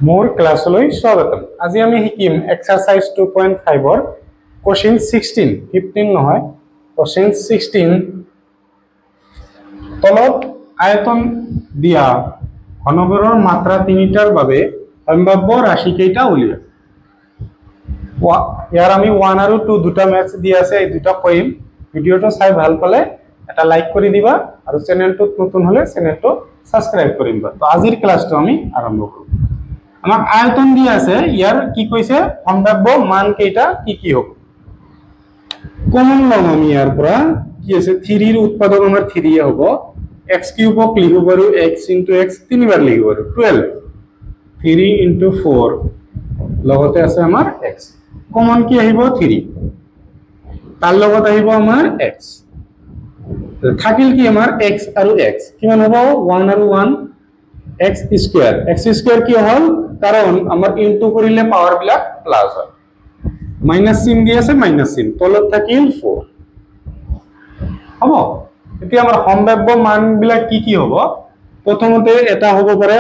मोर क्लासলৈ स्वागतम। আজি আমি শিকিম এক্সাৰসাইজ 2.5 ৰ কোশ্চেন 16 15 নহয় কোশ্চেন 16 তলত আয়তন দিয়া ঘনবৰৰ মাত্ৰা তিনিটাৰ বাবে সম্ভাব্য ৰাশি কেইটা উলিয়া। ইয়াৰ আমি 1 আৰু 2 দুটা ম্যাথছ দি আছে, এই দুটা কইম। ভিডিওটো চাই ভাল পালে এটা লাইক কৰি দিবা আৰু চ্যানেলটো নতুন হলে চ্যানেলটো সাবস্ক্ৰাইব কৰিবা। তো আজিৰ ক্লাসটো আমি আৰম্ভ কৰো। আমাক আয়তন দিয়া আছে, ইয়াৰ কি কৈছে সম্ভাব্য মান কেইটা কি কি হ'ব। কমন লম আমি ইয়াৰ পৰা কি আছে 3 ৰ উৎপাদক আমাৰ 3 হ'ব। x কিউবক লিখিব পাৰো x * x তিনিবাৰ লিখিব পাৰো 12 3 * 4 লগতে আছে আমাৰ x। কমন কি আহিব 3, তাৰ লগত আহিব আমাৰ x, থাকিল কি আমাৰ x আৰু x কিমান হ'ব 1 আৰু 1 x স্কয়ার। x স্কয়ার কি হল কারণ আমার ইনটু করিলে পাওয়ার বিলাক প্লাস হয়, মাইনাস চিহ্ন দি আছে মাইনাস চিহ্ন তলত থাকিল 4 হ'ব। এতিয়া আমাৰ সম্ভাব্য মান বিলাক কি কি হ'ব। প্ৰথমতে এটা হ'ব পাৰে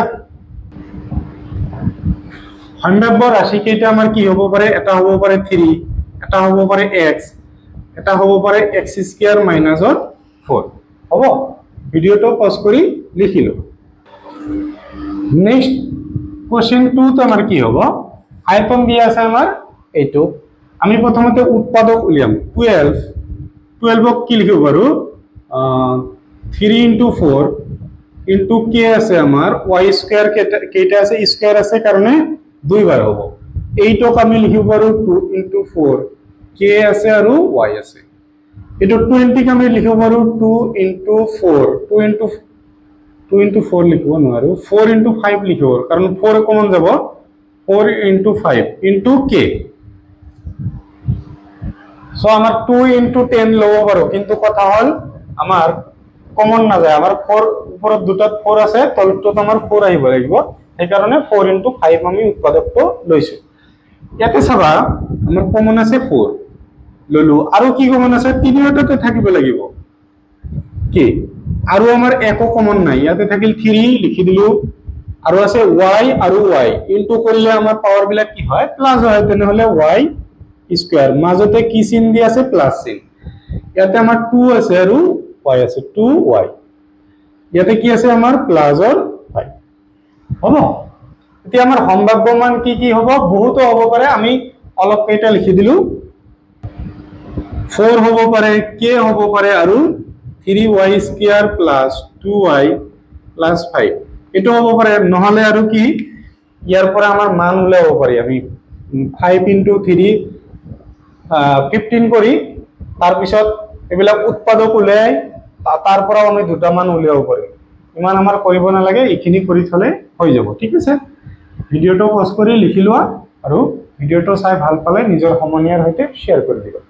সম্ভাব্য ৰাশি কেইটা আমাৰ কি হ'ব পাৰে, এটা হ'ব পাৰে 3, এটা হ'ব পাৰে x, এটা হ'ব পাৰে x স্কয়াৰ মাইনাস 4 হ'ব। ভিডিওটো পজ কৰি লিখিলো। नेक्स्ट क्वेश्चन 2 তো আমার কি হবে আয়তন দিয়া আছে আমার এইটো। আমি প্রথমতে উৎপাদক উলিয়াম 12 ক কি লিখিব পাৰো 3 * 4 * k আছে আমাৰ y স্কয়াৰ কেইটা আছে স্কয়াৰ আছে কাৰণে দুইবাৰ হবে। 8 ক আমি লিখিব পাৰো 2 * 4 k আছে আৰু y আছে। এটো 20 ক আমি লিখিব পাৰো 2 * 4 2 * 4 লিখিব নোৱাৰো 4 * 5 লিখিব কারণ 4 কমন যাব 4 * 5 * k। সো আমার 2 * 10 লব পারো, কিন্তু কথা হল আমার কমন না যায়, আমার 4 উপৰত দুটাত 4 আছে তলটোত আমার 4 আহিব লাগিব, সেই কারণে 4 * 5 আমি উৎপাদকটো লৈছো। ইয়াতে চাবা আমার কমন আছে 4 ললো, আৰু কি কমন আছে 3টাতে থাকিব লাগিব কি, আৰু আমাৰ একো কমন নাই, ইয়াতে থাকিল 3 লিখি দিলো, আৰু আছে y আৰু y ইনটু কৰিলে আমাৰ পাৱাৰ বিলাক কি হয় প্লাস হয়, তেনে হলে y স্কয়াৰ মাজতে কি চিহ্ন দি আছে প্লাস চিহ্ন। ইয়াতে আমাৰ 2 আছে আৰু y আছে 2y, ইয়াতে কি আছে আমাৰ প্লাস অৰ 5 হ'ব। এতিয়া আমাৰ সম্ভাব্য মান কি কি হ'ব, বহুতো হ'ব পাৰে, আমি অলপ কেইটা লিখি দিলো 4 হ'ব পাৰে k হ'ব পাৰে আৰু 3y square plus 2y plus 5 এটো হ'ব পাৰে। নহলে আৰু কি ইয়াৰ পৰা আমাৰ মান উলাব পাৰি, আমি 5 * 3 15 কৰি তাৰ পিছত এবিলাক উৎপাদক উলাই তাৰ পৰা আমি দুটা মান উলিয়াব পাৰি। ইমান আমাৰ কৰিব নালাগে, এইখিনি কৰি থলে হৈ যাব, ঠিক আছে। ভিডিওটো পজ কৰি লিখি লোৱা আৰু ভিডিওটো চাই ভাল পালে নিজৰ সমনীয়াৰ সৈতে শেয়াৰ কৰি দিবা।